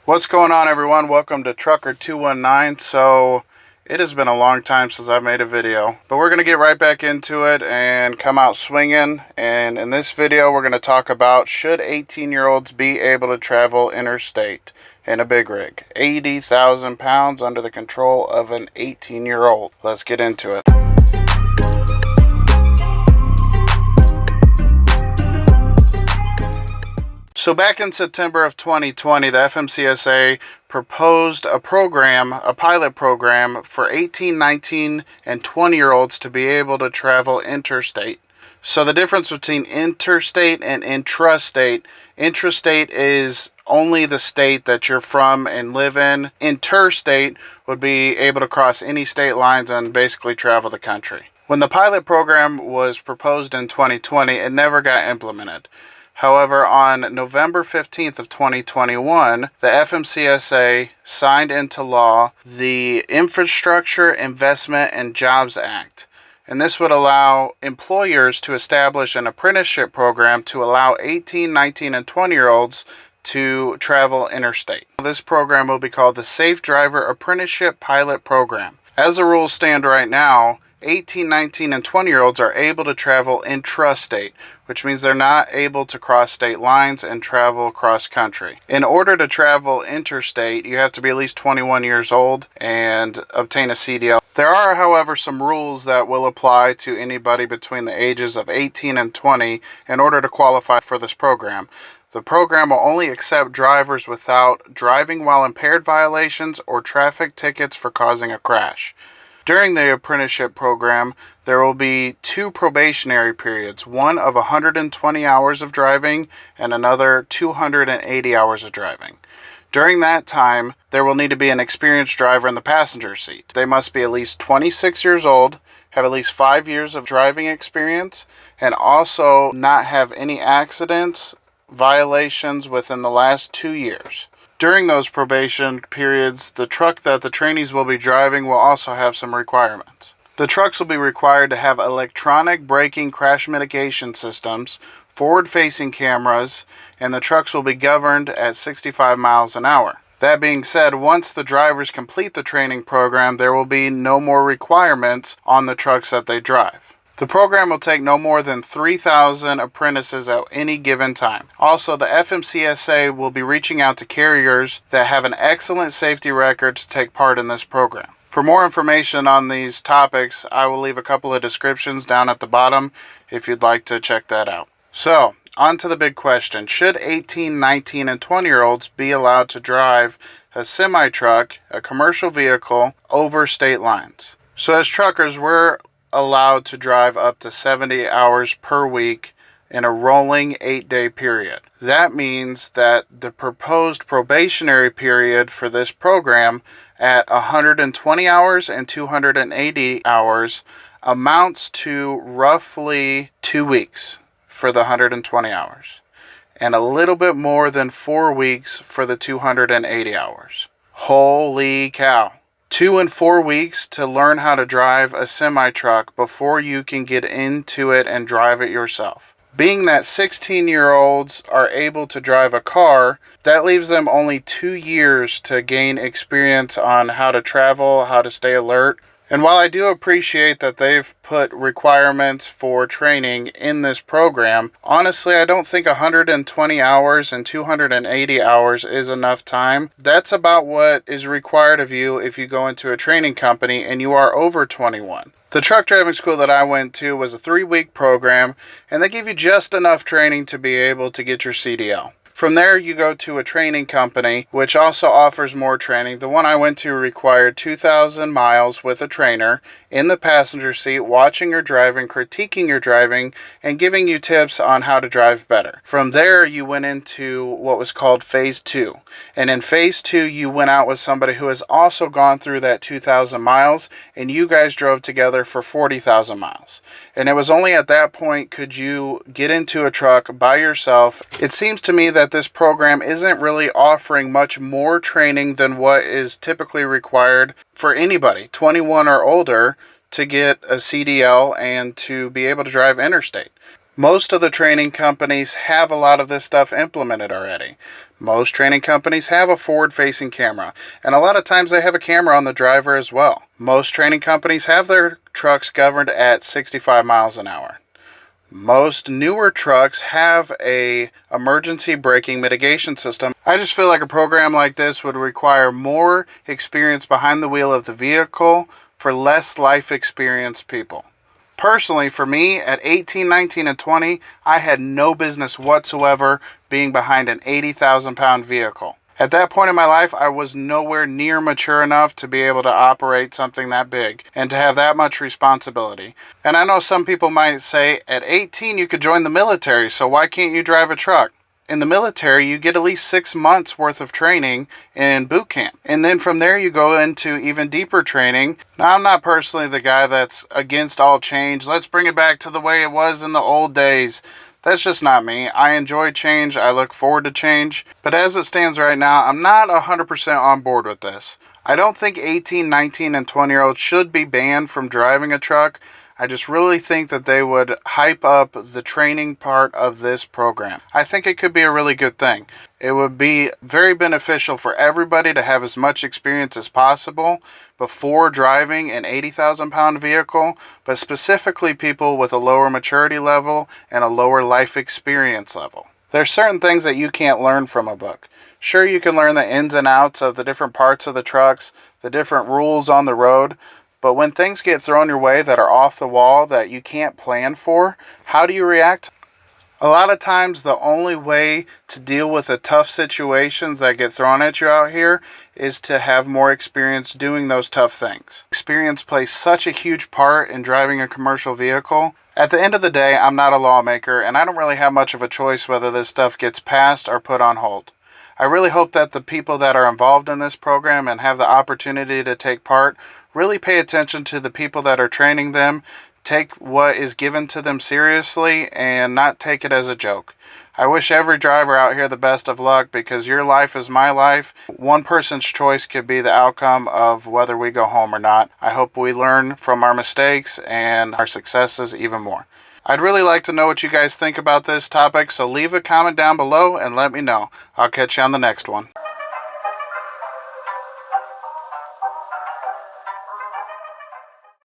What's going on, everyone? Welcome to Trucker 219. So it has been a long time since I've made a video, but we're going to get right back into it and come out swinging. And in this video, we're going to talk about, should 18-year-olds be able to travel interstate in a big rig? 80,000 pounds under the control of an 18-year-old. Let's get into it. So back in September of 2020, the FMCSA proposed a pilot program for 18, 19, and 20-year-olds to be able to travel interstate. So the difference between interstate and intrastate is only the state that you're from and live in. Interstate would be able to cross any state lines and basically travel the country. When the pilot program was proposed in 2020, it never got implemented. However, on November 15th of 2021, the FMCSA signed into law the Infrastructure Investment and Jobs Act. And this would allow employers to establish an apprenticeship program to allow 18, 19, and 20-year-olds to travel interstate. This program will be called the Safe Driver Apprenticeship Pilot Program. As the rules stand right now, 18, 19, and 20-year-olds are able to travel intrastate, which means they're not able to cross state lines and travel cross country. In order to travel interstate, you have to be at least 21 years old and obtain a CDL. There are, however, some rules that will apply to anybody between the ages of 18 and 20 in order to qualify for this program. The program will only accept drivers without driving while impaired violations or traffic tickets for causing a crash. During the apprenticeship program, there will be 2 probationary periods, one of 120 hours of driving and another 280 hours of driving. During that time, there will need to be an experienced driver in the passenger seat. They must be at least 26 years old, have at least 5 years of driving experience, and also not have any accidents, violations within the last 2 years. During those probation periods, the truck that the trainees will be driving will also have some requirements. The trucks will be required to have electronic braking crash mitigation systems, forward-facing cameras, and the trucks will be governed at 65 miles an hour. That being said, once the drivers complete the training program, there will be no more requirements on the trucks that they drive. The program will take no more than 3,000 apprentices at any given time. Also, the FMCSA will be reaching out to carriers that have an excellent safety record to take part in this program. For more information on these topics, I will leave a couple of descriptions down at the bottom if you'd like to check that out. So, on to the big question. Should 18, 19, and 20-year-olds be allowed to drive a semi-truck, a commercial vehicle, over state lines? So as truckers, we're allowed to drive up to 70 hours per week in a rolling 8-day period. That means that the proposed probationary period for this program at 120 hours and 280 hours amounts to roughly 2 weeks for the 120 hours and a little bit more than 4 weeks for the 280 hours. Holy cow. 2 and 4 weeks to learn how to drive a semi-truck before you can get into it and drive it yourself. Being that 16-year-olds are able to drive a car, that leaves them only 2 years to gain experience on how to travel, how to stay alert. And while I do appreciate that they've put requirements for training in this program, honestly, I don't think 120 hours and 280 hours is enough time. That's about what is required of you if you go into a training company and you are over 21. The truck driving school that I went to was a 3-week program, and they give you just enough training to be able to get your CDL. From there, you go to a training company, which also offers more training. The one I went to required 2,000 miles with a trainer in the passenger seat, watching your driving, critiquing your driving, and giving you tips on how to drive better. From there, you went into what was called Phase 2. And in Phase 2, you went out with somebody who has also gone through that 2,000 miles, and you guys drove together for 40,000 miles. And it was only at that point could you get into a truck by yourself. It seems to me that this program isn't really offering much more training than what is typically required for anybody 21 or older to get a CDL and to be able to drive interstate. Most of the training companies have a lot of this stuff implemented already. Most training companies have a forward-facing camera, and a lot of times they have a camera on the driver as well. Most training companies have their trucks governed at 65 miles an hour. Most newer trucks have a emergency braking mitigation system. I just feel like a program like this would require more experience behind the wheel of the vehicle for less life experienced people. Personally, for me, at 18, 19, and 20, I had no business whatsoever being behind an 80,000 pound vehicle. At that point in my life, I was nowhere near mature enough to be able to operate something that big and to have that much responsibility. And I know some people might say, at 18 you could join the military, so why can't you drive a truck? In the military, you get at least 6 months worth of training in boot camp. And then from there, you go into even deeper training. Now, I'm not personally the guy that's against all change. Let's bring it back to the way it was in the old days. That's just not me. I enjoy change. I look forward to change. But as it stands right now, I'm not 100% on board with this. I don't think 18, 19, and 20-year-olds should be banned from driving a truck. I just really think that they would hype up the training part of this program. I think it could be a really good thing. It would be very beneficial for everybody to have as much experience as possible before driving an 80,000 pound vehicle, but specifically people with a lower maturity level and a lower life experience level. There's certain things that you can't learn from a book. Sure, you can learn the ins and outs of the different parts of the trucks, the different rules on the road, but when things get thrown your way that are off the wall that you can't plan for, how do you react? A lot of times the only way to deal with the tough situations that get thrown at you out here is to have more experience doing those tough things. Experience plays such a huge part in driving a commercial vehicle. At the end of the day, I'm not a lawmaker, and I don't really have much of a choice whether this stuff gets passed or put on hold. I really hope that the people that are involved in this program and have the opportunity to take part really pay attention to the people that are training them, take what is given to them seriously, and not take it as a joke. I wish every driver out here the best of luck, because your life is my life. One person's choice could be the outcome of whether we go home or not. I hope we learn from our mistakes and our successes even more. I'd really like to know what you guys think about this topic, so leave a comment down below and let me know. I'll catch you on the next one.